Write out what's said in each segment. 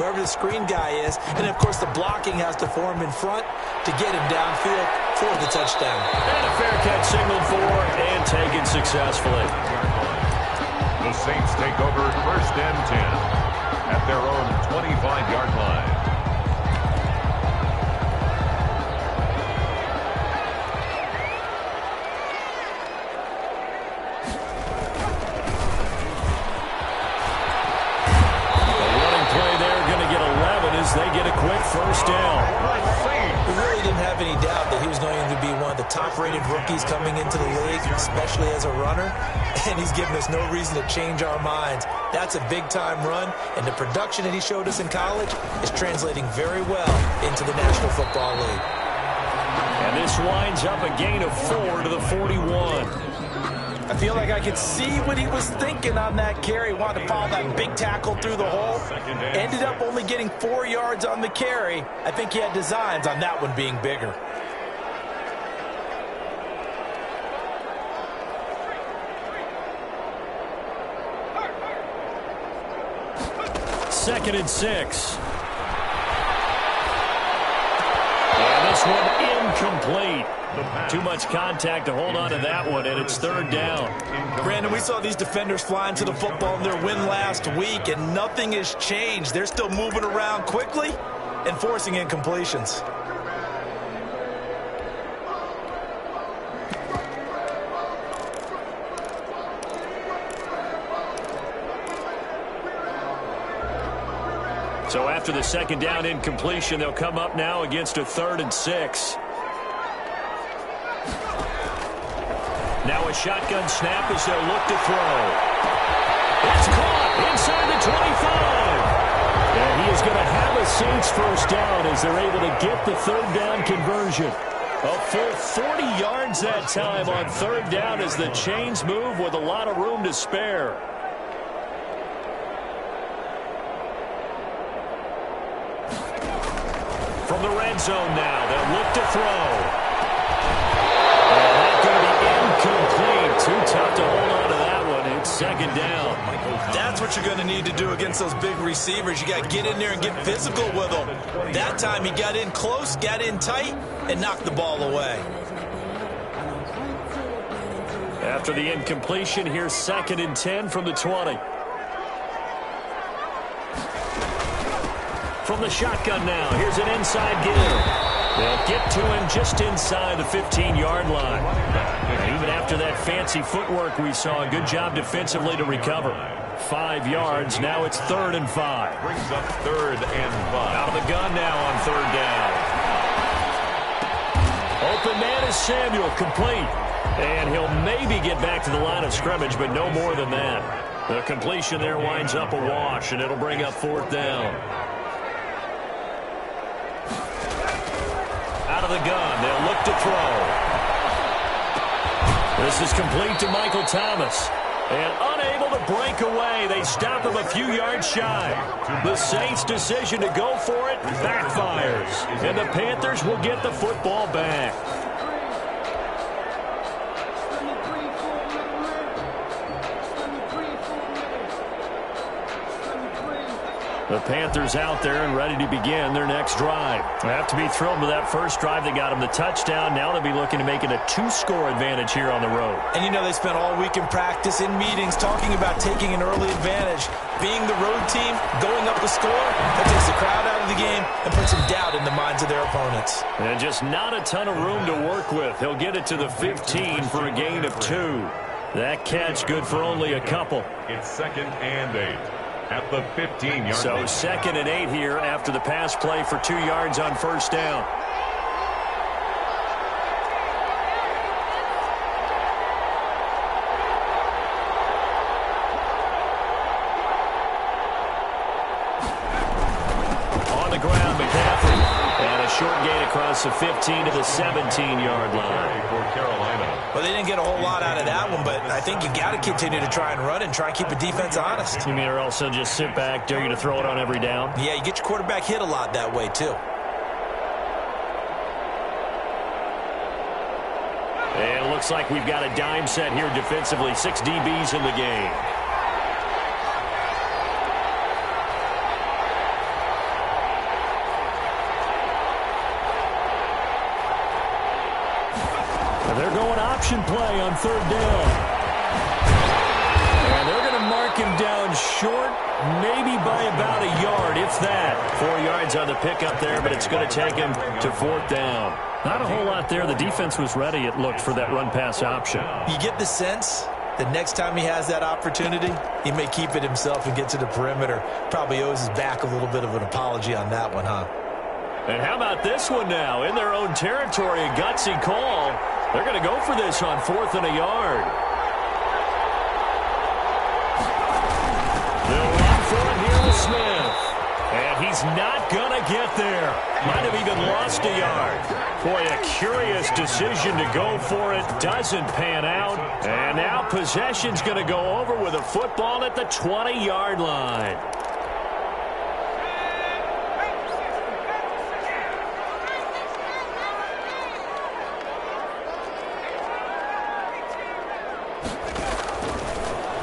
whoever the screen guy is, and of course the blocking has to form in front to get him downfield for the touchdown. And a fair catch signaled for and taken successfully. The Saints take over 1st and 10 at their own 25-yard line. They get a quick 1st down. We really didn't have any doubt that he was going to be one of the top-rated rookies coming into the league, especially as a runner, and he's given us no reason to change our minds. That's a big-time run, and the production that he showed us in college is translating very well into the National Football League. And this winds up a gain of 4 to the 41. I feel like I could see what he was thinking on that carry. Wanted to follow that big tackle through the hole. Ended up only getting 4 yards on the carry. I think he had designs on that one being bigger. Second and 6. And this one incomplete. Too much contact to hold on to that one, and it's 3rd down. Brandon, we saw these defenders flying to the football in their win last week, and nothing has changed. They're still moving around quickly and forcing incompletions. So after the 2nd down incompletion, they'll come up now against a 3rd and 6. Now a shotgun snap as they'll look to throw. It's caught inside the 25. And he is going to have a Saints 1st down as they're able to get the 3rd down conversion. A full 40 yards that time on 3rd down as the chains move with a lot of room to spare. From the red zone now, they'll look to throw. Incomplete. Too tough to hold on to that one. It's 2nd down. That's what you're going to need to do against those big receivers. You got to get in there and get physical with them. That time he got in close, got in tight, and knocked the ball away. After the incompletion, here's 2nd and 10 from the 20. From the shotgun now, here's an inside give. They'll get to him just inside the 15-yard line. And even after that fancy footwork we saw, a good job defensively to recover. 5 yards, now it's 3rd and 5. Brings up 3rd and 5. Out of the gun now on 3rd down. Open man is Samuel, complete. And he'll maybe get back to the line of scrimmage, but no more than that. The completion there winds up a wash, and it'll bring up 4th down. Out of the gun, they'll look to throw. This is complete to Michael Thomas. And unable to break away, they stop him a few yards shy. The Saints' decision to go for it backfires. And the Panthers will get the football back. The Panthers out there and ready to begin their next drive. They have to be thrilled with that first drive. They got them the touchdown. Now they'll be looking to make it a 2-score advantage here on the road. And you know they spent all week in practice, in meetings, talking about taking an early advantage. Being the road team, going up the score, that takes the crowd out of the game and puts some doubt in the minds of their opponents. And just not a ton of room to work with. He'll get it to the 15 for a gain of 2. That catch good for only a couple. It's 2nd and 8. At the 15-yard So line. 2nd and 8 here after the pass play for 2 yards on 1st down. On the ground, McCaffrey. And a short gain across the 15 to the 17-yard line. For Carolina. Well, they didn't get a whole lot out of that one, but I think you got to continue to try and run and try and keep the defense honest. You mean or else they'll just sit back, dare you to throw it on every down? Yeah, you get your quarterback hit a lot that way, too. And it looks like we've got a dime set here defensively. 6 DBs in the game. an option play on third down. And they're going to mark him down short, maybe by about a yard, if that. 4 yards on the pickup there, but it's going to take him to fourth down. Not a whole lot there. The defense was ready, it looked, for that run-pass option. You get the sense that next time he has that opportunity, he may keep it himself and get to the perimeter. Probably owes his back a little bit of an apology on that one, huh? And how about this one now? In their own territory, a gutsy call. They're going to go for this on 4th and a yard. They'll run for it here with Smith. And he's not going to get there. Might have even lost a yard. Boy, a curious decision to go for it. Doesn't pan out. And now possession's going to go over with a football at the 20-yard line.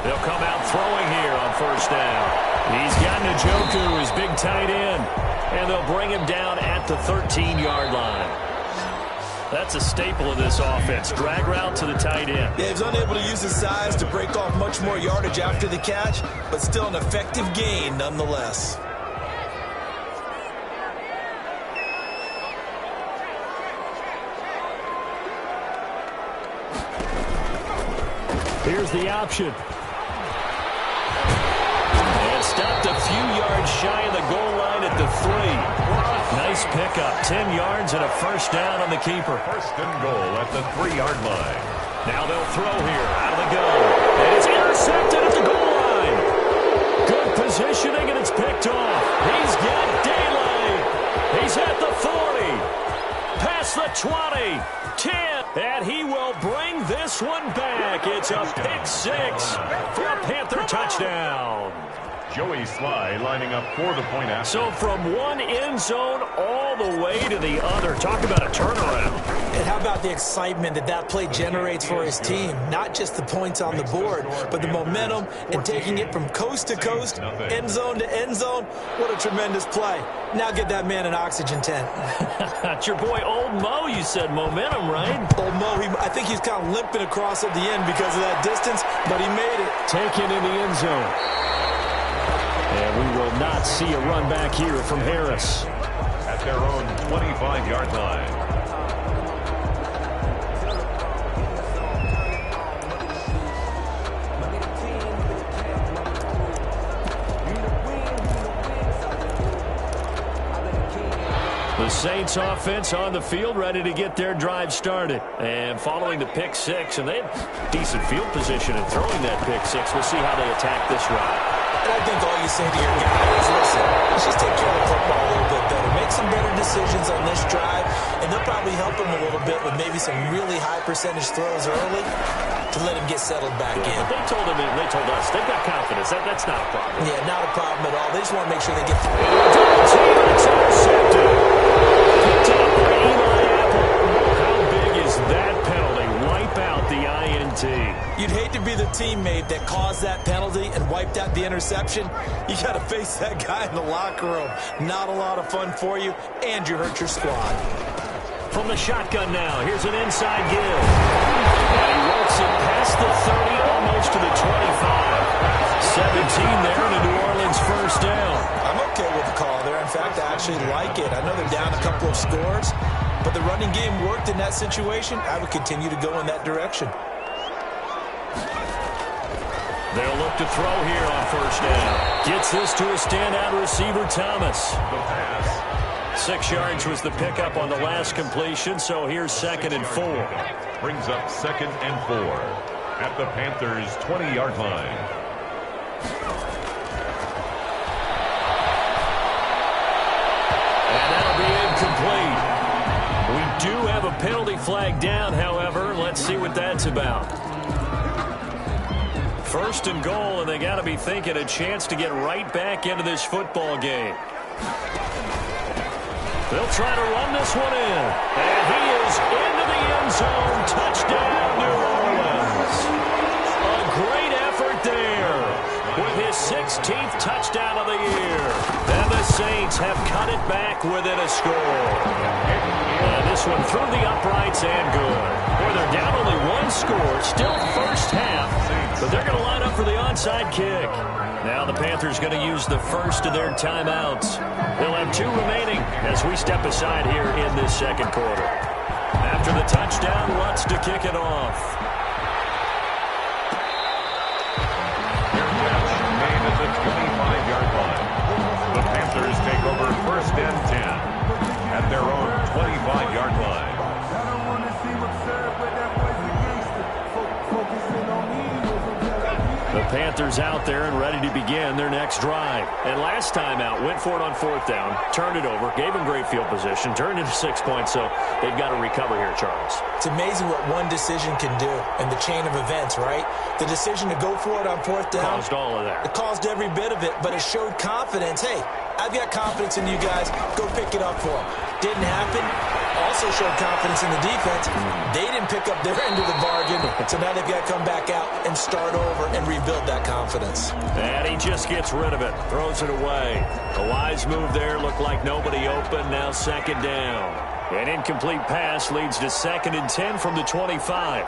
They'll come out throwing here on first down. He's got Njoku, his big tight end, and they'll bring him down at the 13-yard line. That's a staple of this offense. Drag route to the tight end. Yeah, he was unable to use his size to break off much more yardage after the catch, but still an effective gain nonetheless. Here's the option. Stopped a few yards shy of the goal line at the 3. Nice pickup. 10 yards and a first down on the keeper. First and goal at the 3-yard line. Now they'll throw here out of the gun. And it's intercepted at the goal line. Good positioning, and it's picked off. He's got daylight. He's at the 40. Past the 20. 10. And he will bring this one back. It's a pick 6 for a Panther touchdown. Joey Sly lining up for the point after. So from one end zone all the way to the other. Talk about a turnaround. And how about the excitement that that play generates for his team? Not just the points on the board, but the momentum and taking it from coast to coast, end zone to end zone. What a tremendous play. Now get that man an oxygen tent. It's your boy Old Mo, you said. Momentum, right? Old Mo, I think he's kind of limping across at the end because of that distance, but he made it. Taken in the end zone. And we will not see a run back here from Harris. At their own 25-yard line. The Saints offense on the field, ready to get their drive started. And following the pick 6, and they have decent field position in throwing that pick 6. We'll see how they attack this ride. And I think all you say to your guy is, listen, let's just take care of the football a little bit better. Make some better decisions on this drive, and they'll probably help him a little bit with maybe some really high percentage throws early to let him get settled back in. They told him, and they told us, they've got confidence. That's not a problem. Yeah, not a problem at all. They just want to make sure they get through. It's intercepted. Picked up by Eli Apple. How big is that penalty? Wipe out the INT. You'd hate to be the teammate that caused that penalty and wiped out the interception. You got to face that guy in the locker room. Not a lot of fun for you, and you hurt your squad. From the shotgun now, here's an inside give. And he works it past the 30, almost to the 25. 17 there, and a New Orleans first down. I'm okay with the call there. In fact, I actually like it. I know they're down a couple of scores, but the running game worked in that situation. I would continue to go in that direction. They'll look to throw here on first down. Gets this to a standout receiver, Thomas. The pass. 6 yards was the pickup on the last completion, so here's 2nd and 4. Brings up 2nd and 4 at the Panthers' 20-yard line. And that'll be incomplete. We do have a penalty flag down, however. Let's see what that's about. 1st and goal, and they got to be thinking a chance to get right back into this football game. They'll try to run this one in. And he is into the end zone. Touchdown, New Orleans. A great effort there. with his 16th touchdown of the year. And the Saints have cut it back within a score. And this one through the uprights and good. Boy, they're down only one score, still first half, but they're going to line up for the onside kick. Now the Panthers going to use the first of their timeouts. They'll have 2 remaining as we step aside here in this second quarter. After the touchdown, Lutz to kick it off. Their catch made at the 25-yard line. The Panthers take over first and 10 at their own 25-yard line. The Panthers out there and ready to begin their next drive. And last time out, went for it on 4th down, turned it over, gave them great field position, turned into 6 points, so they've got to recover here, Charles. It's amazing what one decision can do in the chain of events, right? The decision to go for it on 4th down. Caused all of that. It caused every bit of it, but it showed confidence. Hey, I've got confidence in you guys. Go pick it up for them. Didn't happen. Also showed confidence in the defense. They didn't pick up their end of the bargain, so now they've got to come back out and start over and rebuild that confidence. And he just gets rid of it, throws it away. A wise move there, looked like nobody open, now 2nd down. An incomplete pass leads to 2nd and 10 from the 25.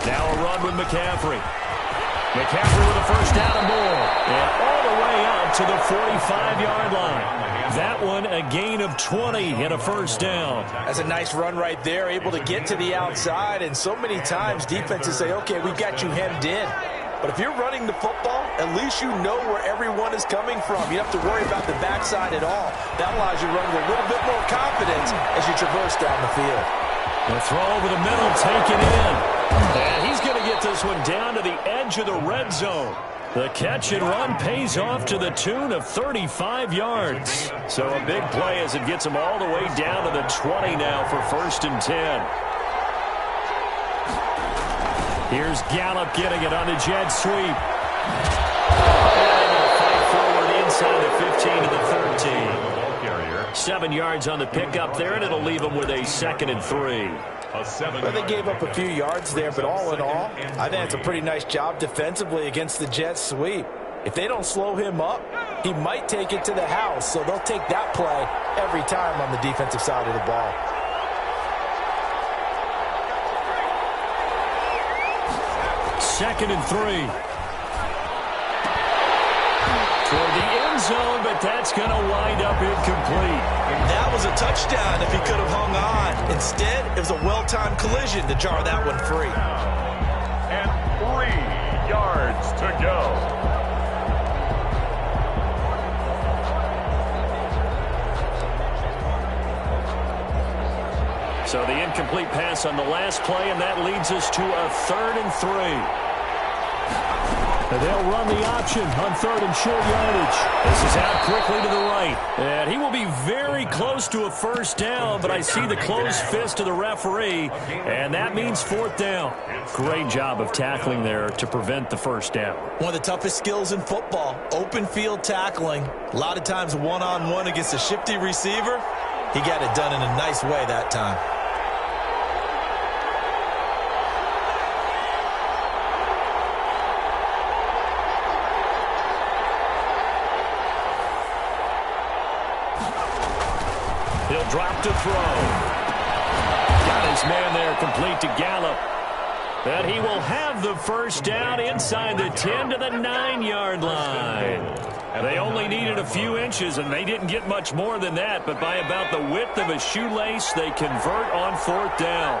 Now a run with McCaffrey. McCaffrey with a first down and more. And all the way out to the 45-yard line. That one a gain of 20 and a first down. That's a nice run right there, able to get to the outside. And so many times defenses say, okay, we've got you hemmed in. But if you're running the football, at least you know where everyone is coming from. You don't have to worry about the backside at all. That allows you to run with a little bit more confidence as you traverse down the field. The throw over the middle, taken in. And he's going to get this one down to the edge of the red zone. The catch and run pays off to the tune of 35 yards. So a big play as it gets him all the way down to the 20 now for 1st and 10. Here's Gallup getting it on the jet sweep. And fight forward inside the 15 to the 13. 7 yards on the pickup there, and it'll leave him with a 2nd and 3. Well, they gave up a few yards there, but all in all, I think it's a pretty nice job defensively against the jet sweep. If they don't slow him up, he might take it to the house, so they'll take that play every time on the defensive side of the ball. Second and 3. Toward the end zone, but that's going to wind up incomplete. That was a touchdown if he could have hung on. Instead, it was a well-timed collision to jar that one free. And 3 yards to go. So the incomplete pass on the last play, and that leads us to a 3rd and 3. And they'll run the option on 3rd and short yardage. This is out quickly to the right. And he will be very close to a first down, but I see the closed fist of the referee, and that means 4th down. Great job of tackling there to prevent the first down. One of the toughest skills in football, open field tackling. A lot of times one-on-one against a shifty receiver. He got it done in a nice way that time. He'll drop to throw. Got his man there, complete to Gallup. And he will have the first down inside the 10 to the 9-yard line. They only needed a few inches, and they didn't get much more than that. But by about the width of a shoelace, they convert on 4th down.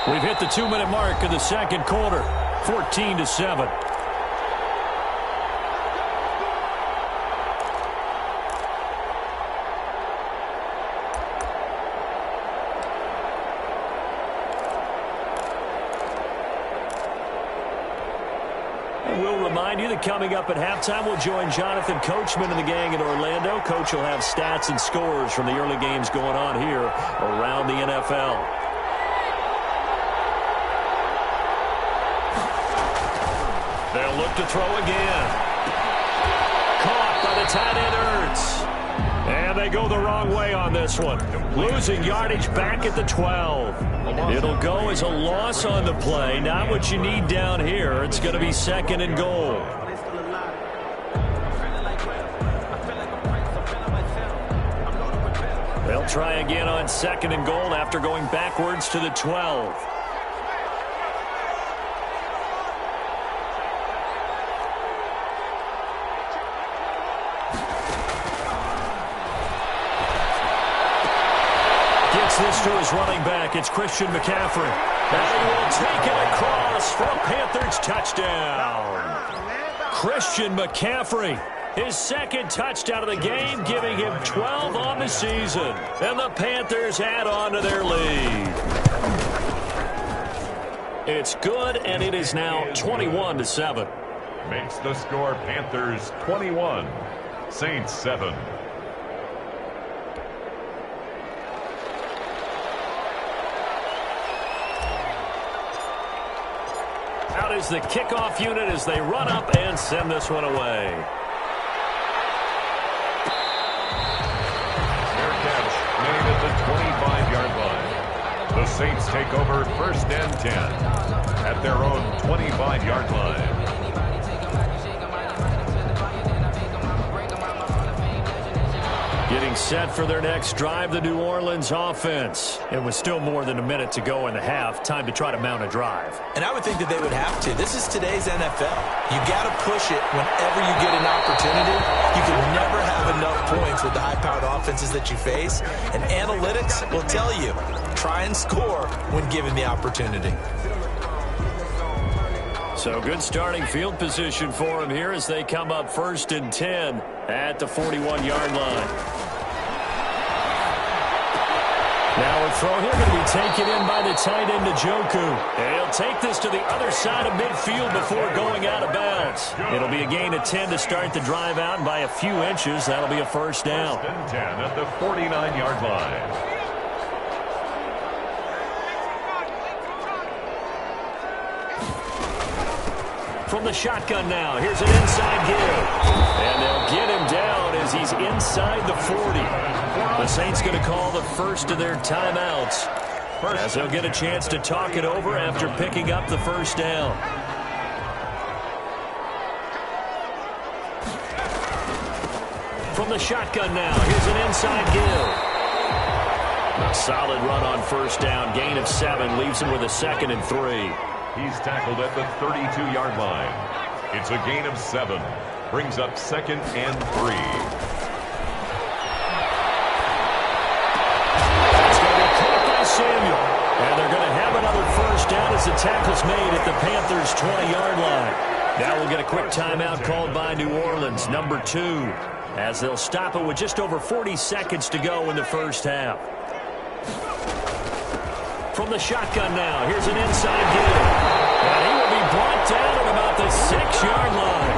We've hit the 2-minute mark of the second quarter, 14-7. We'll remind you that coming up at halftime, we'll join Jonathan Coachman and the gang in Orlando. Coach will have stats and scores from the early games going on here around the NFL. They'll look to throw again. Caught by the tight end Ertz. And And they go the wrong way on this one. Losing yardage back at the 12. It'll go as a loss on the play. Not what you need down here. It's going to be 2nd and goal. They'll try again on 2nd and goal after going backwards to the 12. Gets this to his running back. It's Christian McCaffrey. And he will take it across for a Panthers touchdown. Christian McCaffrey. His 2nd touchdown of the game, giving him 12 on the season. And the Panthers add on to their lead. It's good, and it is now 21-7. Makes the score Panthers 21, Saints 7. Out is the kickoff unit as they run up and send this one away. Made at the 25-yard line. The Saints take over 1st and 10 at their own 25-yard line. Getting set for their next drive, the New Orleans offense. It was still more than a minute to go in the half. Time to try to mount a drive. And I would think that they would have to. This is today's NFL. You got to push it whenever you get an opportunity. You can never have enough points with the high-powered offenses that you face. And analytics will tell you, try and score when given the opportunity. So good starting field position for them here as they come up 1st and 10 at the 41-yard line. Now a throw here going to be taken in by the tight end, Njoku. And he'll take this to the other side of midfield before going out of bounds. It'll be a gain of 10 to start the drive out, and by a few inches, that'll be a 1st down. 1st and 10 at the 49-yard line. From the shotgun now, here's an inside give. And they'll get him down as he's inside the 40. The Saints going to call the first of their timeouts, as they'll get a chance to talk it over after picking up the 1st down. From the shotgun now, here's an inside give. A solid run on 1st down, gain of 7, leaves him with a 2nd and 3. He's tackled at the 32-yard line. It's a gain of 7. Brings up 2nd and 3. It's going to be caught by Samuel. And they're going to have another 1st down as the tackle's made at the Panthers' 20-yard line. Now we'll get a quick timeout called by New Orleans, number 2, as they'll stop it with just over 40 seconds to go in the 1st half. From the shotgun now, here's an inside give. And he will be brought down at about the 6-yard line.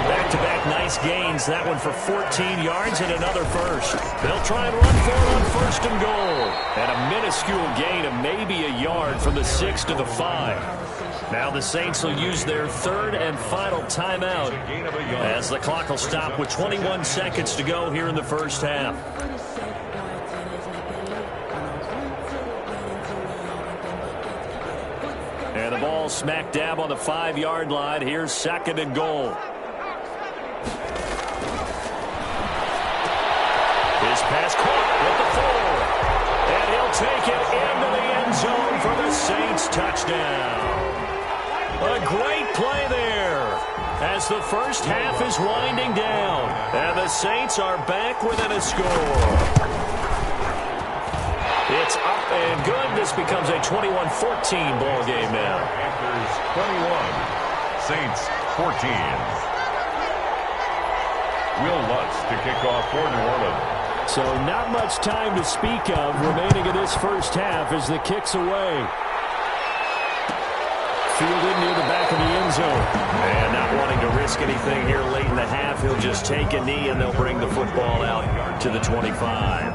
Back-to-back nice gains. That one for 14 yards and another 1st. They'll try and run for it on 1st and goal. And a minuscule gain of maybe a yard from the 6 to the 5. Now the Saints will use their 3rd and final timeout as the clock will stop with 21 seconds to go here in the 1st half. And the ball smack dab on the 5-yard line. Here's 2nd and goal. His pass caught at the 4. And he'll take it into the end zone for the Saints touchdown. A great play there as the 1st half is winding down. And the Saints are back within a score. It's up and good. This becomes a 21-14 ball game now. Panthers 21, Saints 14. Will Lutz to kick off for New Orleans. So not much time to speak of remaining in this 1st half as the kick's away. Fielded near the back of the end zone. And not wanting to risk anything here late in the half, he'll just take a knee and they'll bring the football out to the 25.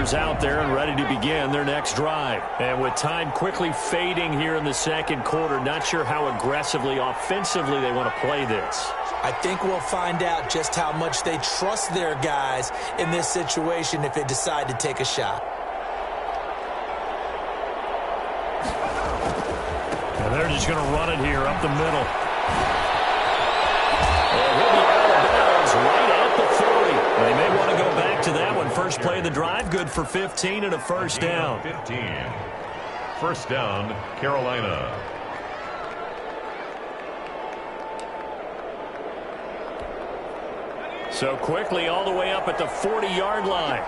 runners out there and ready to begin their next drive. And with time quickly fading here in the second quarter, not sure how aggressively, offensively they want to play this. I think we'll find out just how much they trust their guys in this situation if they decide to take a shot. And they're just going to run it here up the middle. And he'll be out of bounds right at the 40. They may want to go back to that one. First play of the drive, good for 15 and a first down. 15. First down, Carolina. So quickly all the way up at the 40-yard line.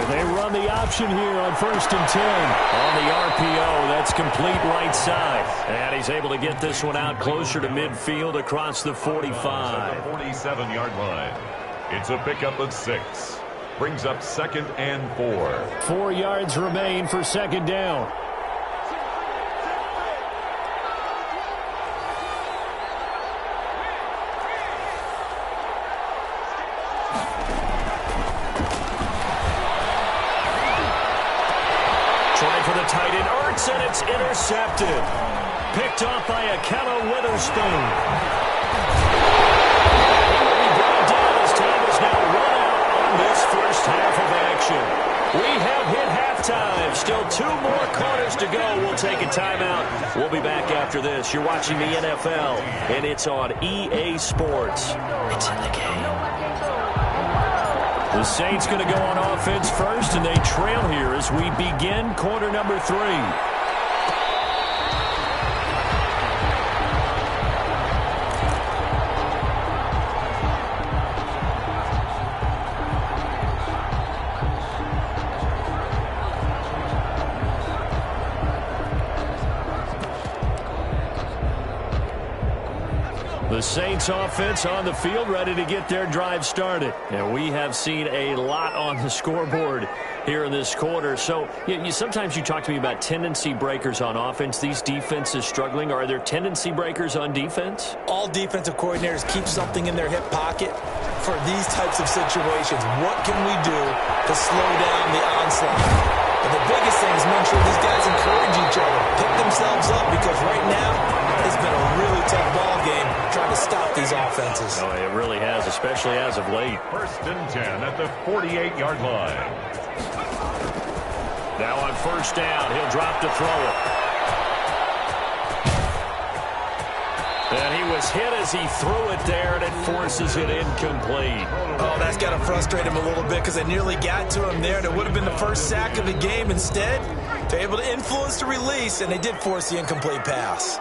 They run the option here on 1st and 10. On the RPO, that's complete right side. And he's able to get this one out closer to midfield across the 45. The 47-yard line. It's a pickup of 6. Brings up 2nd and 4. 4 yards remain for second down. And it's intercepted. Picked off by Akello Witherspoon. He will be brought down as time is now run out on this first half of action. We have hit halftime. Still 2 more quarters to go. We'll take a timeout. We'll be back after this. You're watching the NFL, and it's on EA Sports. It's in the game. The Saints going to go on offense first, and they trail here as we begin quarter number 3. The Saints offense on the field, ready to get their drive started. And we have seen a lot on the scoreboard here in this quarter. So sometimes you talk to me about tendency breakers on offense. These defenses struggling. Are there tendency breakers on defense? All defensive coordinators keep something in their hip pocket for these types of situations. What can we do to slow down the onslaught? And the biggest thing is make sure these guys encourage each other, pick themselves up, because right now it's been a really tough ball game trying to stop these offenses. Oh, it really has, especially as of late. 1st and 10 at the 48-yard line. Now on first down, he'll drop to throw it. And he was hit as he threw it there, and it forces it incomplete. Oh, that's got to frustrate him a little bit because they nearly got to him there, and it would have been the first sack of the game. Instead, they're able to influence the release, and they did force the incomplete pass.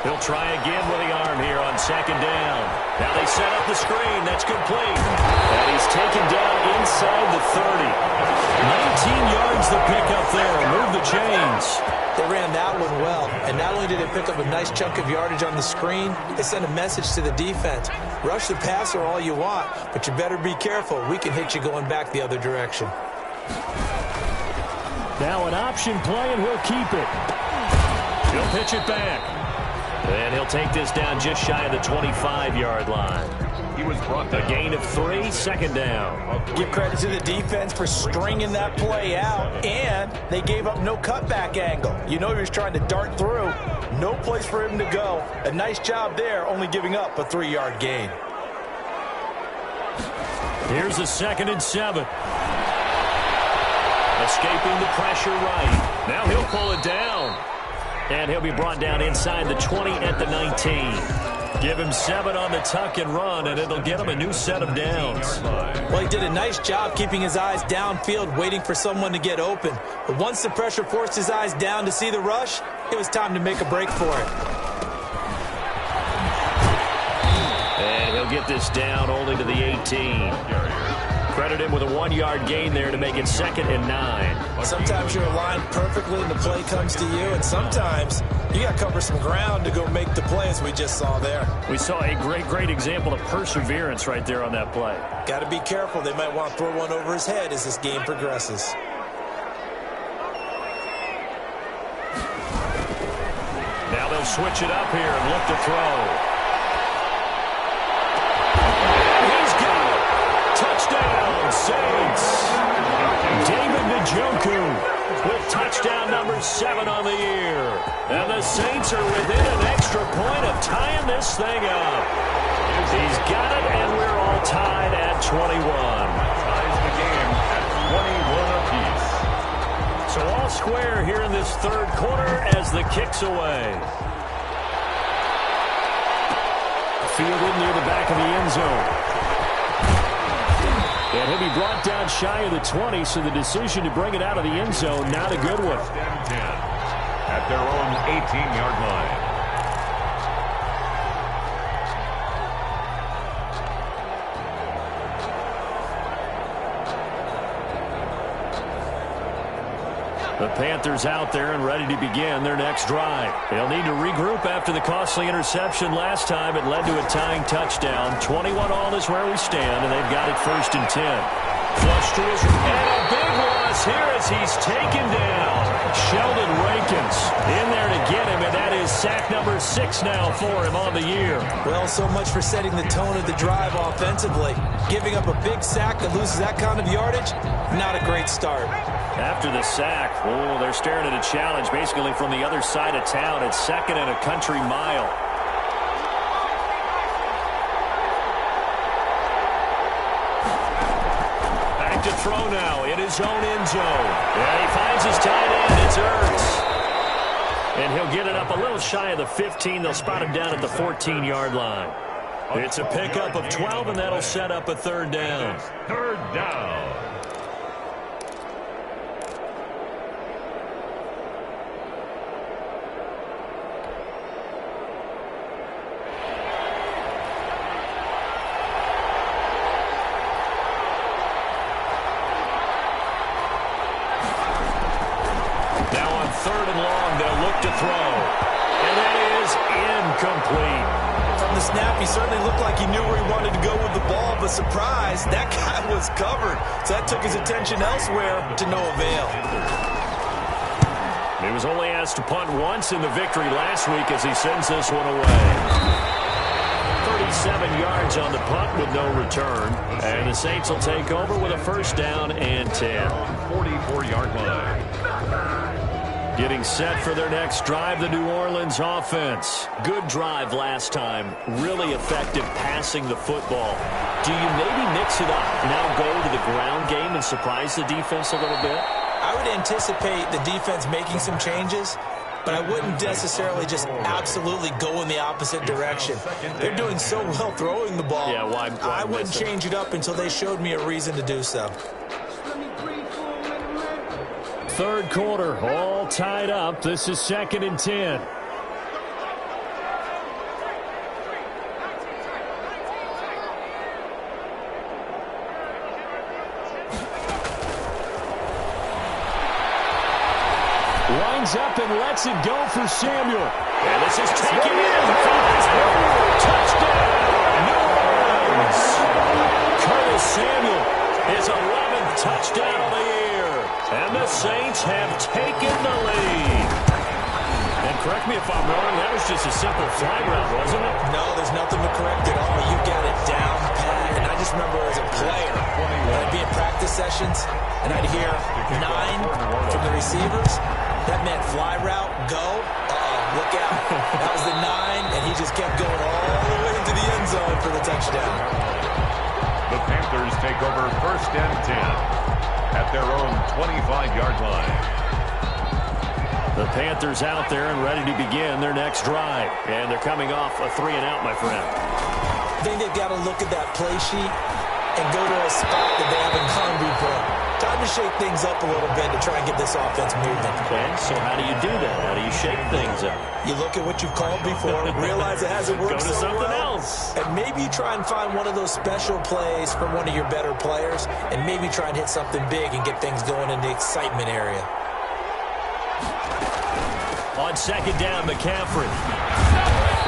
He'll try again with the arm here on second down. Now they set up the screen. That's complete. And he's taken down inside the 30. 19 yards the pickup there. Move the chains. They ran that one well. And not only did they pick up a nice chunk of yardage on the screen, they sent a message to the defense. Rush the passer all you want, but you better be careful. We can hit you going back the other direction. Now an option play, and he'll keep it. He'll pitch it back. And he'll take this down just shy of the 25-yard line. He was brought down. A gain of 3, second down. Give credit to the defense for stringing that play out, and they gave up no cutback angle. You know he was trying to dart through. No place for him to go. A nice job there, only giving up a 3-yard gain. Here's a 2nd and 7. Escaping the pressure right. Now he'll pull it down. And he'll be brought down inside the 20 at the 19. Give him 7 on the tuck and run, and it'll get him a new set of downs. Well, he did a nice job keeping his eyes downfield, waiting for someone to get open. But once the pressure forced his eyes down to see the rush, it was time to make a break for it. And he'll get this down only to the 18. Credit him with a 1-yard gain there to make it 2nd and 9. Sometimes you're aligned perfectly and the play comes to you, and sometimes you got to cover some ground to go make the play, as we just saw there. We saw a great example of perseverance right there on that play. Got to be careful. They might want to throw one over his head as this game progresses. Now they'll switch it up here and look to throw. Touchdown, Saints. David Njoku with touchdown number 7 on the year. And the Saints are within an extra point of tying this thing up. He's got it, and we're all tied at 21. Ties the game at 21 apiece. So all square here in this third quarter as the kick's away. Fielded near the back of the end zone. And he'll be brought down shy of the 20, so the decision to bring it out of the end zone, not a good one. First and 10 at their own 18-yard line. The Panthers out there and ready to begin their next drive. They'll need to regroup after the costly interception last time. It led to a tying touchdown. 21-all is where we stand, and they've got it 1st and 10. Flush to his right. And a big loss here as he's taken down. Sheldon Rankins in there to get him, and that is sack number 6 now for him on the year. Well, so much for setting the tone of the drive offensively. Giving up a big sack that loses that kind of yardage, not a great start. After the sack, oh, they're staring at a challenge basically from the other side of town. It's 2nd and a country mile. Back to throw now in his own end zone. And he finds his tight end. It's Ertz. And he'll get it up a little shy of the 15. They'll spot him down at the 14-yard line. It's a pickup of 12, and that'll set up a 3rd down. 3rd down. He certainly looked like he knew where he wanted to go with the ball, but surprise, that guy was covered. So that took his attention elsewhere to no avail. He was only asked to punt once in the victory last week as he sends this one away. 37 yards on the punt with no return. And the Saints will take over with a 1st down and 10. 44-yard line. Getting set for their next drive, the New Orleans offense. Good drive last time. Really effective passing the football. Do you maybe mix it up, now go to the ground game and surprise the defense a little bit? I would anticipate the defense making some changes, but I wouldn't necessarily just absolutely go in the opposite direction. They're doing so well throwing the ball. Yeah, why I wouldn't change it up until they showed me a reason to do so. 3rd quarter, all tied up. This is 2nd and 10. Lines up and lets it go for Samuel. And this is taken in. Touchdown, New Orleans. Curtis Samuel, his 11th touchdown of the year. And the Saints have taken the lead. And correct me if I'm wrong, that was just a simple fly route, wasn't it? No, there's nothing to correct at all. You got it down pat. And I just remember as a player, I'd be in practice sessions, and I'd hear 9 from the receivers. That meant fly route, go. Look out. That was the 9, and he just kept going all the way into the end zone for the touchdown. The Panthers take over 1st and 10. At their own 25-yard line. The Panthers out there and ready to begin their next drive. And they're coming off a 3-and-out, my friend. I think they've got to look at that play sheet and go to a spot that they haven't gone before. Time to shake things up a little bit to try and get this offense moving. Okay, so how do you do that? How do you shake things up? You look at what you've called before, realize it hasn't worked Go to so something well, else. and maybe you try and find one of those special plays from one of your better players, and maybe try and hit something big and get things going in the excitement area. On 2nd down, McCaffrey.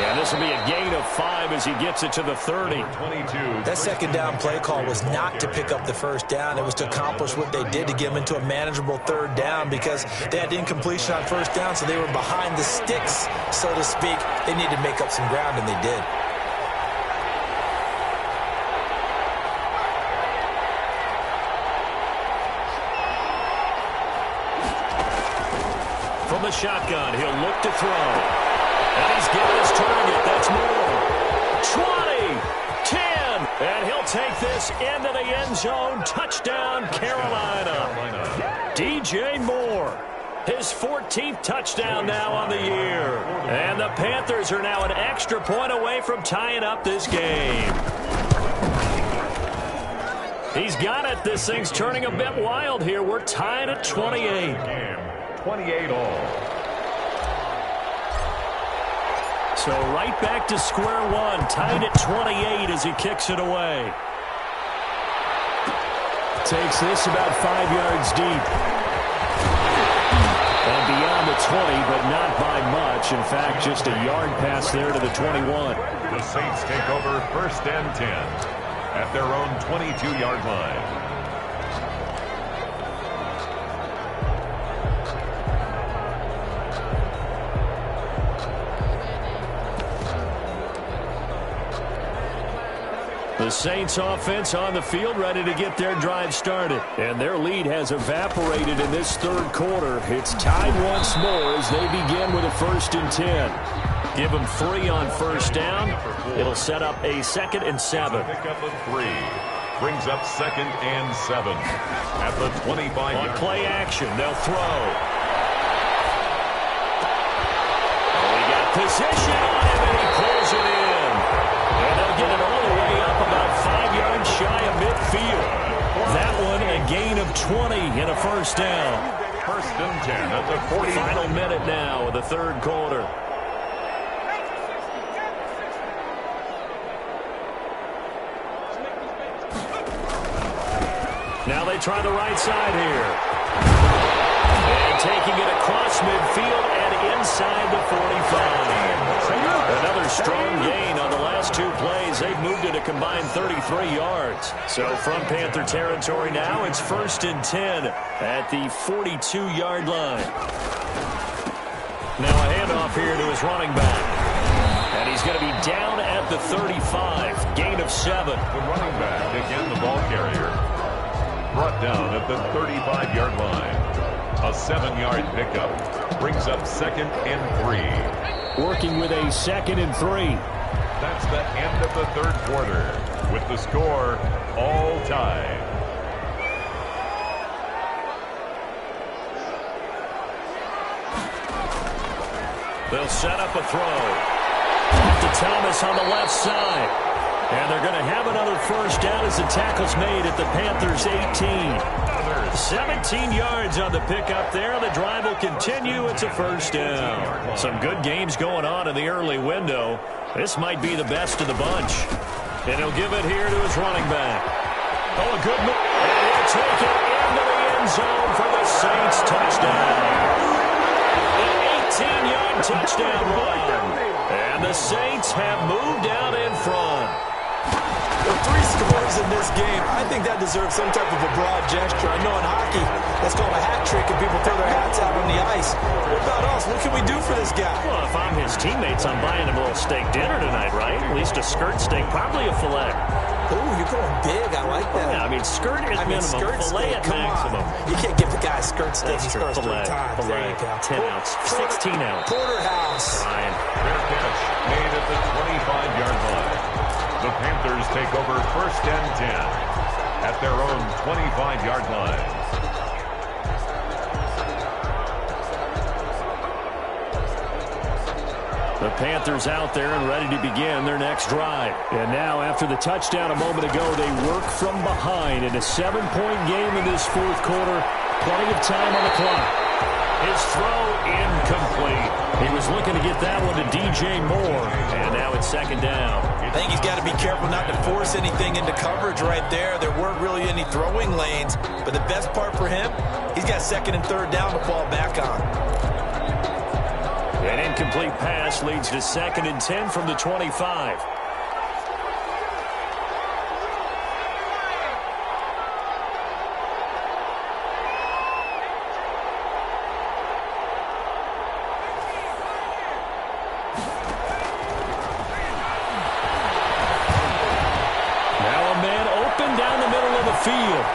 And this will be a gain of 5 as he gets it to the 30. 22. That 2nd down play call was not to pick up the 1st down. It was to accomplish what they did to get them into a manageable 3rd down because they had incompletion on 1st down, so they were behind the sticks, so to speak. They needed to make up some ground, and they did. from the shotgun. He'll look to throw. And he's given his target. That's more. 20, 10, and he'll take this into the end zone. Touchdown, Carolina. DJ Moore. His 14th touchdown now on the year. And the Panthers are now an extra point away from tying up this game. He's got it. This thing's turning a bit wild here. We're tied at 28. 28 all. So right back to square one. Tied at 28 as he kicks it away. Takes this about 5 yards deep. And beyond the 20, but not by much. In fact, just a yard pass there to the 21. The Saints take over 1st and 10 at their own 22-yard line. The Saints offense on the field, ready to get their drive started. And their lead has evaporated in this third quarter. It's tied once more as they begin with a 1st and 10. Give them 3 on 1st down. It'll set up a 2nd and 7. Pick up a 3. Brings up 2nd and 7 at the 25. On play action, they'll throw. Oh, he got position on him, and he pulls it in. And they'll get it all the way up about 5 yards shy of midfield. That one a gain of 20 and a 1st down. 1st and 10 at the 40. Final minute now of the third quarter. Now they try the right side here. And taking it across midfield and inside the 45. Another strong gain on the last 2 plays. They've moved it a combined 33 yards. So from Panther territory now, it's 1st and 10 at the 42-yard line. Now a handoff here to his running back. And he's going to be down at the 35. Gain of 7. The running back, again the ball carrier. Brought down at the 35-yard line. A 7-yard pickup. Brings up 2nd and 3. Working with a 2nd and 3. That's the end of the third quarter. With the score all tied. They'll set up a throw. To Thomas on the left side. And they're going to have another 1st down as the tackle's made at the Panthers' 18. 17 yards on the pickup there. The drive will continue. It's a 1st down. Some good games going on in the early window. This might be the best of the bunch. And he'll give it here to his running back. Oh, a good move. And he'll take it into the end zone for the Saints touchdown. An 18-yard touchdown run. And the Saints have moved out in front. With 3 scores in this game, I think that deserves some type of a broad gesture. I know in hockey, that's called a hat trick, and people throw their hats out on the ice. What about us? What can we do for this guy? Well, if I'm his teammates, I'm buying him a little steak dinner tonight, right? At least a skirt steak, probably a filet. Ooh, you're going big. I like that. Yeah, I mean, skirt is minimum, skirt filet steak, at maximum. You can't give the guy a skirt steak. That's He true. scores 3 Filet, times. filet, 10 ounce, 16 ounce. Porterhouse. Ryan. Fair catch made at the 25-yard line. The Panthers take over 1st and 10 at their own 25-yard line. The Panthers out there and ready to begin their next drive. And now, after the touchdown a moment ago, they work from behind in a 7-point game in this fourth quarter. Plenty of time on the clock. His throw incomplete. He was looking to get that one to DJ Moore. And now it's 2nd down. I think he's got to be careful not to force anything into coverage right there. There weren't really any throwing lanes. But the best part for him, he's got 2nd and 3rd down to fall back on. An incomplete pass leads to 2nd and 10 from the 25. Now a man open down the middle of the field.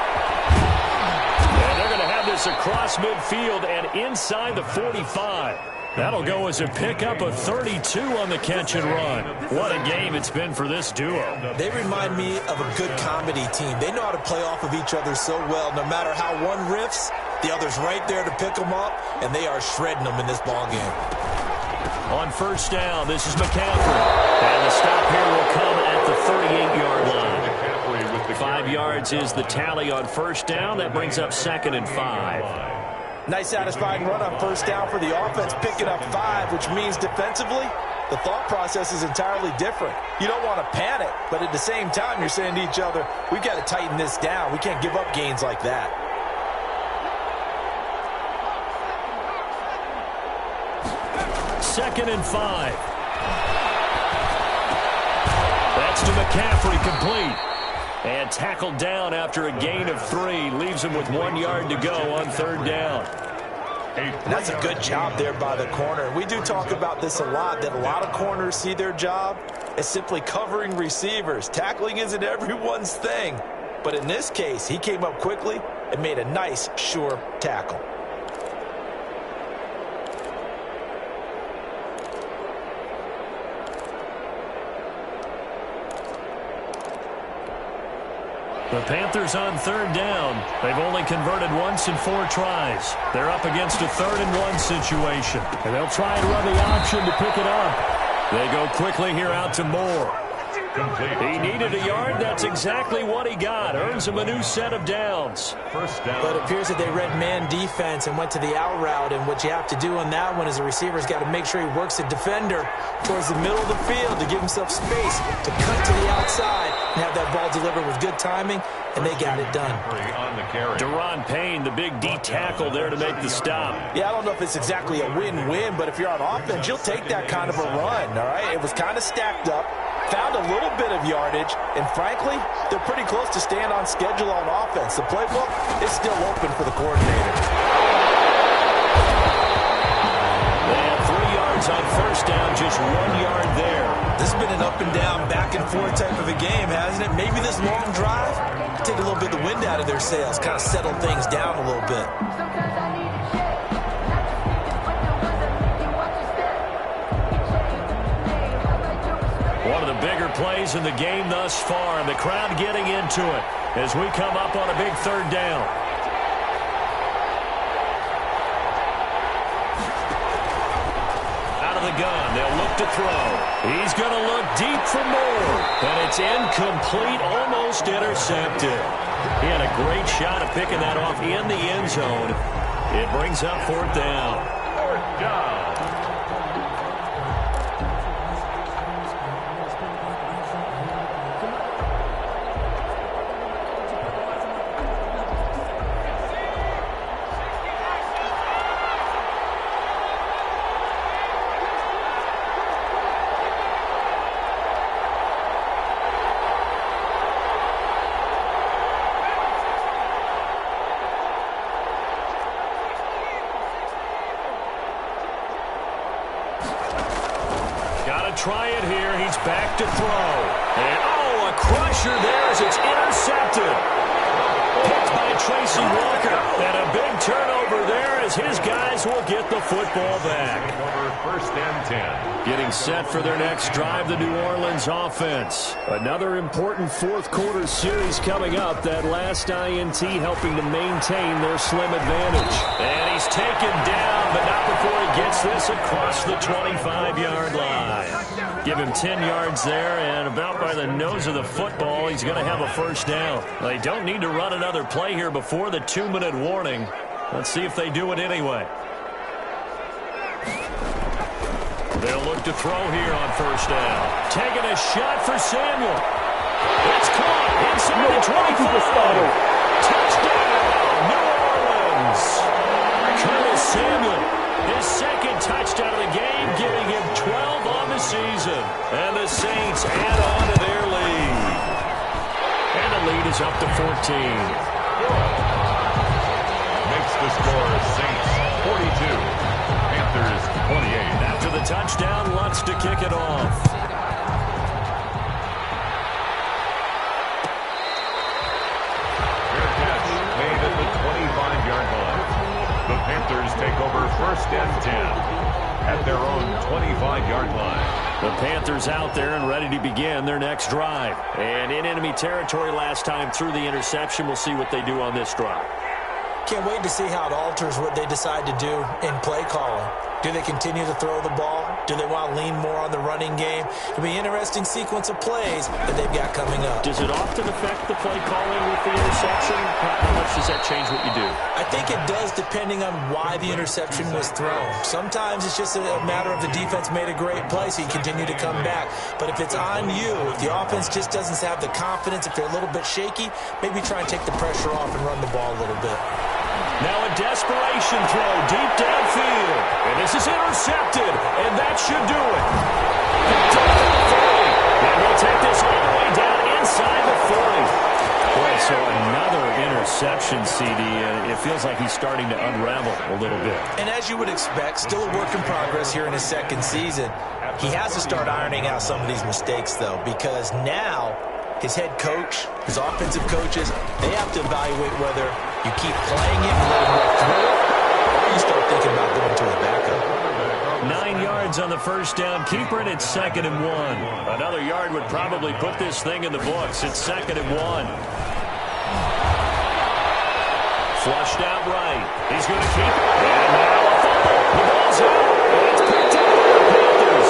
And they're going to have this across midfield and inside the 45. That'll go as a pickup of 32 on the catch and run. What a game it's been for this duo. They remind me of a good comedy team. They know how to play off of each other so well. No matter how one riffs, the other's right there to pick them up, and they are shredding them in this ballgame. On first down, this is McCaffrey. And the stop here will come at the 38-yard line. 5 yards is the tally on first down. That brings up 2nd and 5. Nice satisfying run on first down for the offense, picking up 5, which means defensively, the thought process is entirely different. You don't want to panic, but at the same time, you're saying to each other, we've got to tighten this down. We can't give up gains like that. Second and 5. That's to McCaffrey, complete. And tackled down after a gain of 3. Leaves him with 1 yard to go on third down. And that's a good job there by the corner. We do talk about this a lot, that a lot of corners see their job as simply covering receivers. Tackling isn't everyone's thing. But in this case, he came up quickly and made a nice, sure tackle. The Panthers on third down. They've only converted once in 4 tries. They're up against a 3rd and 1 situation. And they'll try and run the option to pick it up. They go quickly here out to Moore. He needed a yard. That's exactly what he got. Earns him a new set of downs. First down. But it appears that they read man defense and went to the out route. And what you have to do on that one is the receiver's got to make sure he works the defender towards the middle of the field to give himself space to cut to the outside and have that ball delivered with good timing, and they got it done. Deron Payne, the big D tackle there to make the stop. Yeah, I don't know if it's exactly a win-win, but if you're on offense, you'll take that kind of a run, all right? It was kind of stacked up, found a little bit of yardage, and frankly, they're pretty close to staying on schedule on offense. The playbook is still open for the coordinator. They have 3 yards on first down, just 1 yard there. This has been an up-and-down, back-and-forth type of a game, hasn't it? Maybe this long drive take a little bit of the wind out of their sails, kind of settle things down a little bit. One of the bigger plays in the game thus far, and the crowd getting into it as we come up on a big third down. Out of the gun, they'll look to throw. He's going to look deep for more, and it's incomplete, almost intercepted. He had a great shot at picking that off in the end zone. It brings up 4th down. 4th down. Try it here. He's back to throw. And, oh, a crusher there as it's intercepted. Picked by Tracy Walker. And a big turnover there as his guys will get the football back. First and 10. Getting set for their next drive, the New Orleans offense. Another important 4th quarter series coming up. That last INT helping to maintain their slim advantage. And he's taken down, but not before he gets this across the 25-yard line. Give him 10 yards there, and about by the nose of the football, he's going to have a first down. They don't need to run another play here before the 2-minute warning. Let's see if they do it anyway. They'll look to throw here on first down. Taking a shot for Samuel. It's caught inside the 25. Touchdown, New Orleans. Curtis Samuel, his 2nd touchdown of the game, giving him 12 on the season. And the Saints add on to their lead. And the lead is up to 14. Makes the score Saints 42. Panthers 28. After the touchdown, Lutz to kick it off. Fair catch made at the 25-yard line. The Panthers take over 1st and 10 at their own 25-yard line. The Panthers out there and ready to begin their next drive. And in enemy territory last time through the interception. We'll see what they do on this drive. Can't wait to see how it alters what they decide to do in play calling. Do they continue to throw the ball? Do they want to lean more on the running game? It'll be an interesting sequence of plays that they've got coming up. Does it often affect the play calling with the interception? How much does that change what you do? I think it does depending on why the interception was thrown. Sometimes it's just a matter of the defense made a great play, so you continue to come back. But if it's on you, if the offense just doesn't have the confidence, if they're a little bit shaky, maybe try and take the pressure off and run the ball a little bit. Now a desperation throw deep downfield. And this is intercepted, and that should do it. And they'll take this all the way down inside the 40. Boy, so another interception, CD, and it feels like he's starting to unravel a little bit. And as you would expect, still a work in progress here in his second season. He has to start ironing out some of these mistakes, though, because now his head coach, his offensive coaches, they have to evaluate whether you keep playing him and let him work through it, or you start thinking about going to his backup. 9 yards on the first down. Keeper, and it's 2nd and 1. Another yard would probably put this thing in the books. It's 2nd and 1. Flushed out right. He's going to keep it. And now a fumble. The ball's out. It's picked up by the Panthers.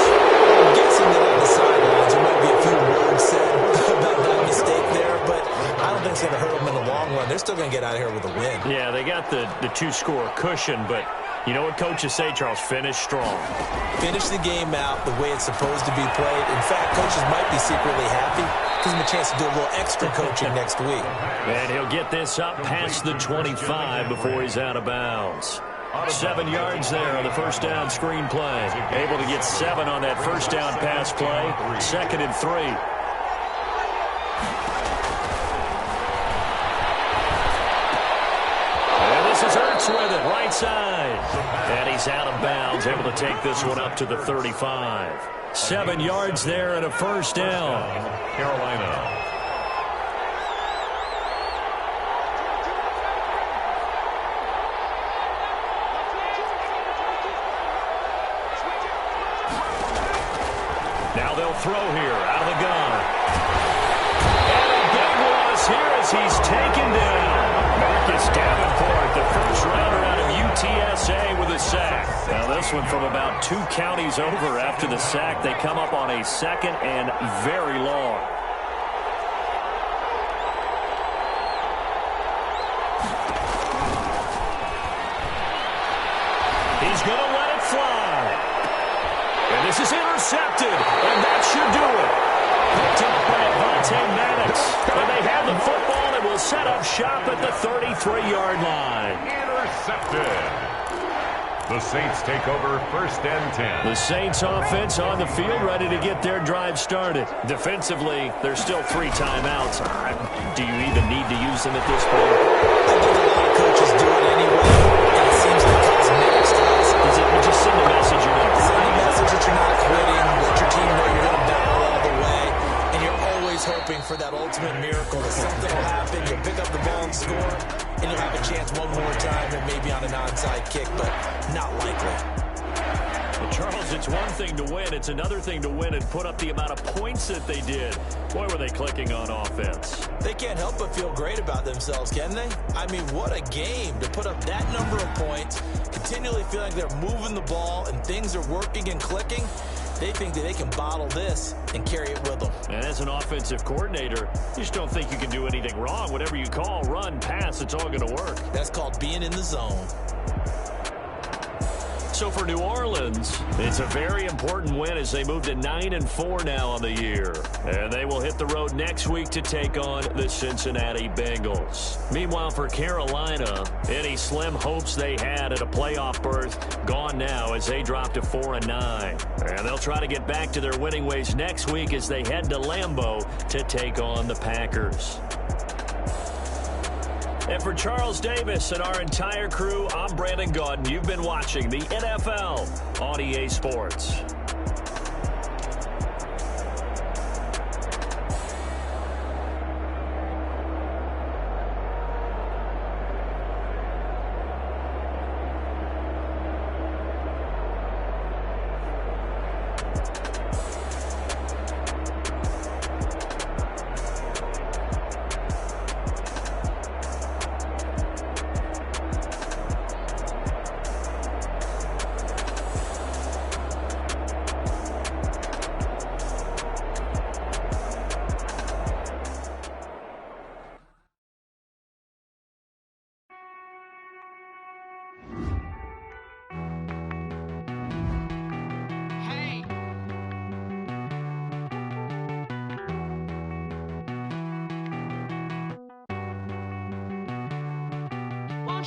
I'm guessing that on the sidelines there might be a few words said about that mistake there, but I don't think it's going to hurt them in the long run. They're still going to get out of here with a win. Yeah, they got the two-score cushion, but you know what coaches say, Charles? Finish strong. Finish the game out the way it's supposed to be played. In fact, coaches might be secretly happy. Gives them a chance to do a little extra coaching next week. And he'll get this up past the 25 before he's out of bounds. 7 yards there on the first down screen play. Able to get 7 on that first down pass play. 2nd and 3. And this is Ertz with it, right side. And he's out of bounds, able to take this one up to the 35. 7 yards there and a first down. Carolina. Now they'll throw here out of the gun. And a big loss here as he's taken down. Marcus Davenport, the first rounder out of UTSA with a sack. Now this one from about 2 counties over after the sack. They come up on a 2nd and very long. He's going to let it fly. And this is intercepted, and that should do it. Picked up by Avonte Maddox. And they have the football and will set up shop at the 33-yard line. Intercepted. The Saints take over 1st and 10. The Saints offense on the field, ready to get their drive started. Defensively, there's still 3 timeouts. Do you even need to use them at this point? I think a lot of coaches do it anyway, and it seems to cause mixed eyes. Is it just send a message you're not Send a message that you're not quitting, let your team know you're going to battle all the way, and you're always hoping for that ultimate miracle that something will happen, you'll pick up the ball and score, and you'll have a chance one more time and maybe on an onside kick, but not likely. Well, Charles, it's one thing to win. It's another thing to win and put up the amount of points that they did. Boy, were they clicking on offense. They can't help but feel great about themselves, can they? I mean, what a game to put up that number of points, continually feel like they're moving the ball and things are working and clicking. They think that they can bottle this and carry it with them. And as an offensive coordinator, you just don't think you can do anything wrong. Whatever you call, run, pass, it's all going to work. That's called being in the zone. So for New Orleans, it's a very important win as they move to 9-4 now on the year. And they will hit the road next week to take on the Cincinnati Bengals. Meanwhile, for Carolina, any slim hopes they had at a playoff berth gone now as they drop to 4-9. And they'll try to get back to their winning ways next week as they head to Lambeau to take on the Packers. And for Charles Davis and our entire crew, I'm Brandon Gaudin. You've been watching the NFL on EA Sports.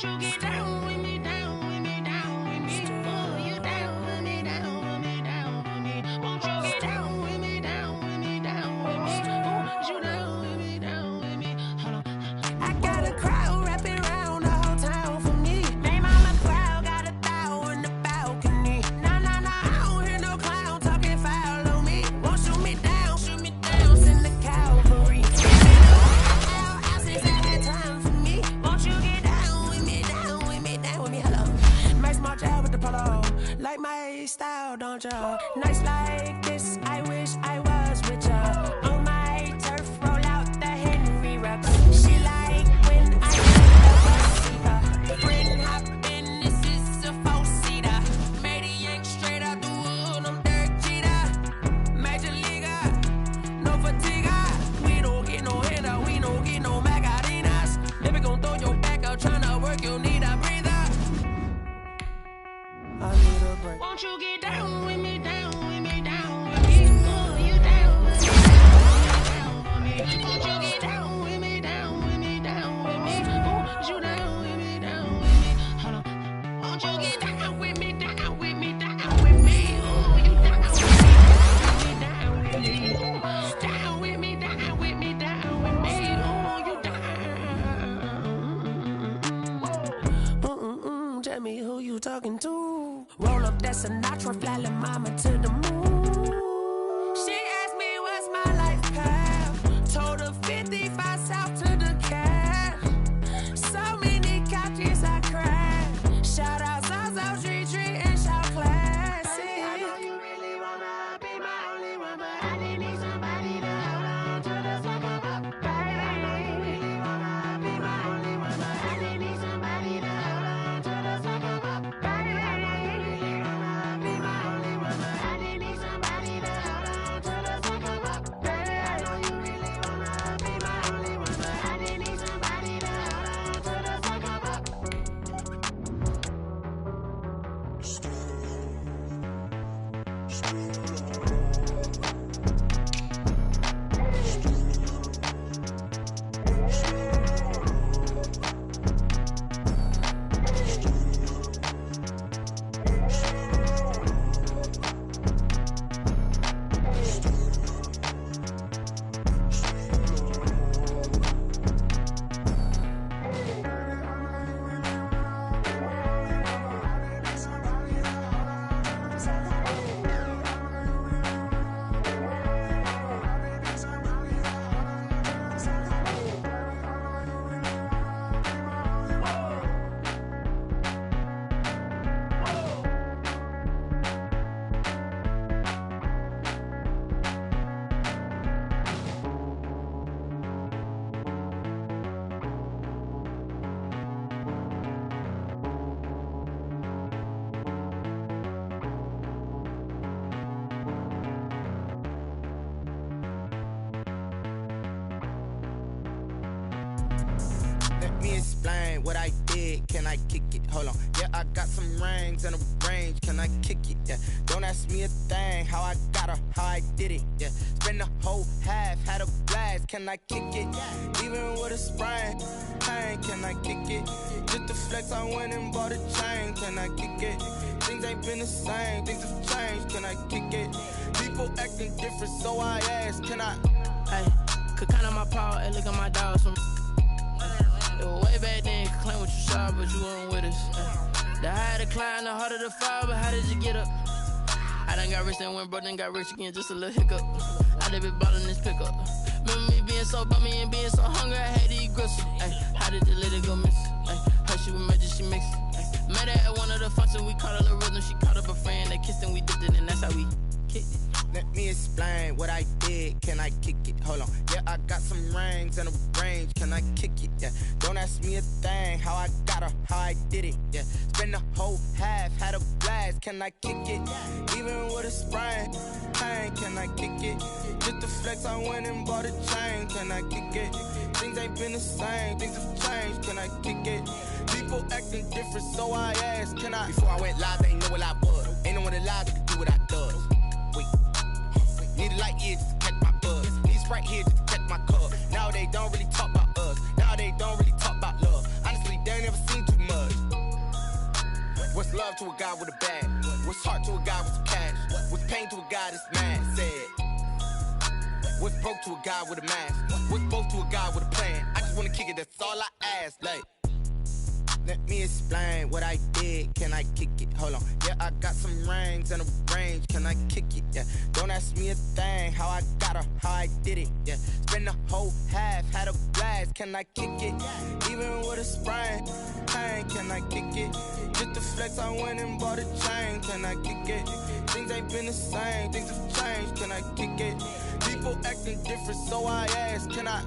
Won't you get down with me, down with me, down with me? Oh, you down with me, down with me, down with me. Won't you get down with me, down with me, down with me? Oh, you down with me, down with me? Hold on. I got a crowd wrapping around the whole town for me. Name on my crowd, got 1,000 in the balcony. Nah, nah, nah, I don't hear no clown talking foul on me. Won't shoot me down, send the cavalry. I'll say that time for me. Won't you get down with me, down with me, down with me? Hello. Nice march out with the polo. Like my style, don't ya? Nice like this, I wish I was with ya. On my turf, roll out the Henry Rux. She like when I get the Bring hop in, this is a four-seater. Made a yank straight out the wood, I'm Derek Jeter. Major leaguer, no fatigue. We don't get no hitter, we don't get no Magarinas. Never gon' throw your back out, tryna work, you need a breather. I need a break. Won't you get down with me, down with me, down with me? Oh, you down with me, down with me, down with me. Won't you get down with me, down with me, down with me? Oh, you down with me, down with me? Hold on. Won't you get down with me, down with me, down with me? Oh, you down with me, down with me, down with me? Down with me, down with me, down with me? Oh, you down. Tell me who you talking to. Roll up that Sinatra, fly la mama to the moon. She asked me what's my life path. Told her 55 south to the cat. So many couches I cried. Shout out Zaza, Street Tree, and shout classic. I know you really wanna be my only one, but I didn't need somebody to hold on to the second up, baby. I know you really wanna be my only one, but I didn't need somebody to hold on to the second up, baby. I know you really wanna be my only one, but I didn't need somebody to hold on to the second up, baby. I know you really wanna be my only one, but I didn't need somebody to hold on to the second up. Let me explain what I did. Can I kick it? Hold on. Yeah, I got some rings and a range. Can I kick it? Yeah. Don't ask me a thing. How I got her, how I did it. Yeah. Spend the whole half, had a blast. Can I kick it? Even with a sprain, pain. Can I kick it? Just to flex, I went and bought a chain. Can I kick it? Things ain't been the same. Things have changed. Can I kick it? People acting different, so I asked. Can I? Hey, could count on my paw and look at my dogs from. It was way back then, could claim what you saw, but you weren't with us. The higher the climb, the harder the fall, but how did you get up? I done got rich and went broke, then got rich again, just a little hiccup. I done been ballin' this pickup. Remember me being so bummy and being so hungry, I had to eat gristle. Ay, how did the lady go miss? Ay, her she was magic, she mixed. Ay, met her at one of the functions, we caught her the rhythm, she caught up a friend, they kissed and we dipped it, and that's how we kicked it. Let me explain what I did. Can I kick it? Hold on. Yeah, I got some rings and a range. Can I kick it? Yeah. Don't ask me a thing. How I got her, how I did it. Yeah. Spend the whole half, had a blast. Can I kick it? Even with a sprain, pain. Can I kick it? Just to flex, I went and bought a chain. Can I kick it? Things ain't been the same. Things have changed. Can I kick it? People acting different, so I asked. Can I? Before I went live, they ain't know what I was. Ain't no one alive that could do what I does. Wait. Need a light here just to catch my buzz. Need Sprite here just to catch my cup. Now they don't really talk about us. Now they don't really talk about love. Honestly, they ain't never seen too much. What's love to a guy with a bag? What's heart to a guy with some cash? What's pain to a guy that's mad? Said. What's broke to a guy with a mask? What's both to a guy with a plan? I just wanna kick it, that's all I ask. Like, let me explain what I did. Can I kick it? Hold on. Yeah, I got some rings and a range. Can I kick it? Yeah. Don't ask me a thing. How I got her, how I did it. Yeah. Spend the whole half, had a blast. Can I kick it? Even with a sprain. Pain, can I kick it? Just to flex, I went and bought a chain. Can I kick it? Things ain't been the same. Things have changed. Can I kick it? People acting different, so I ask. Can I?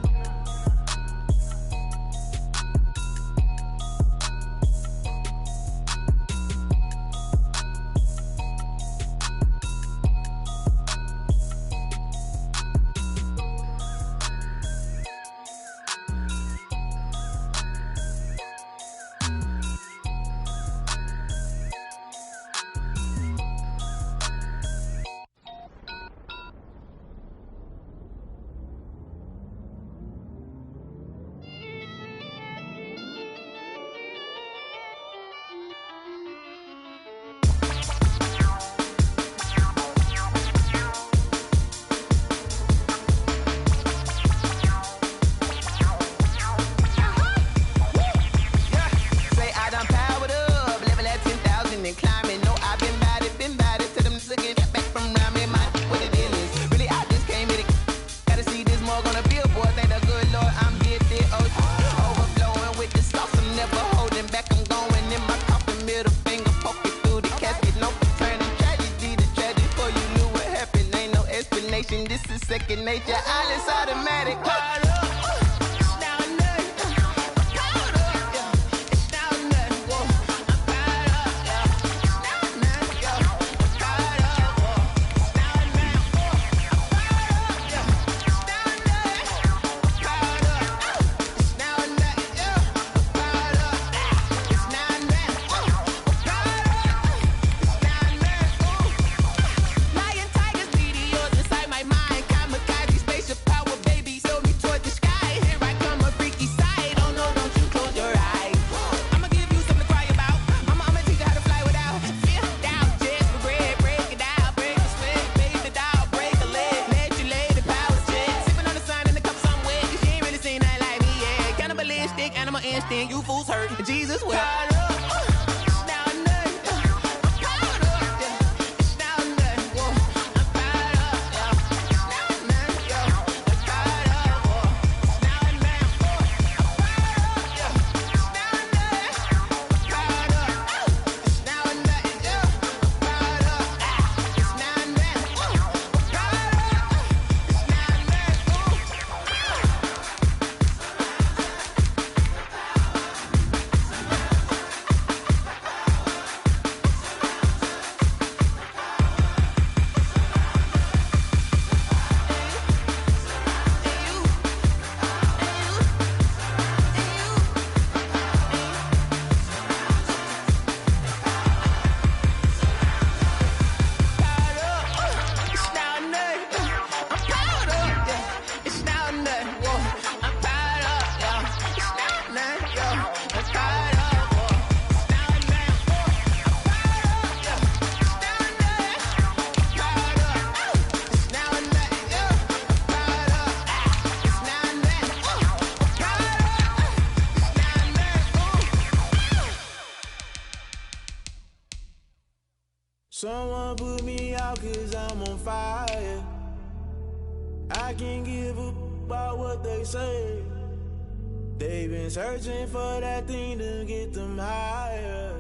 This is second nature, all is automatic. You fools hurt. Jesus will. Someone put me out 'cause I'm on fire. I can't give up about what they say. They've been searching for that thing to get them higher.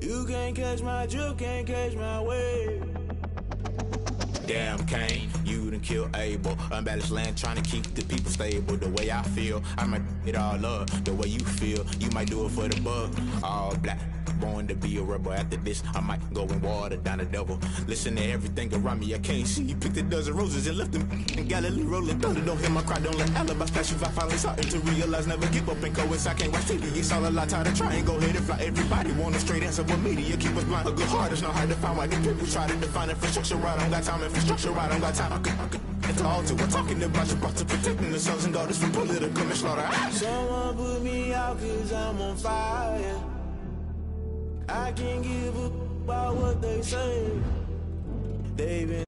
You can't catch my drift, can't catch my wave. Damn Kane, you done killed Abel. Unbalanced land trying to keep the people stable. The way I feel, I might it all up. The way you feel, you might do it for the bug. All black, born to be a rebel. After this, I might go and water down the devil. Listen to everything around me, I can't see. Picked a dozen roses and left them in Galilee rolling thunder. Don't hear my cry, don't let alibi flash. If I finally starting to realize, never give up and coincide. I can't watch TV, it's all a lot. Tired of trying, go ahead and fly. Everybody want a straight answer, but media keep us blind. A good heart is not hard to find. Why the people try to define infrastructure right? I don't got time, infrastructure right? I don't got time. I could it's all to we're talking about you, about to protecting the sons and daughters from political slaughter. Someone put me out 'cause I'm on fire. I can't give a about what they say. They been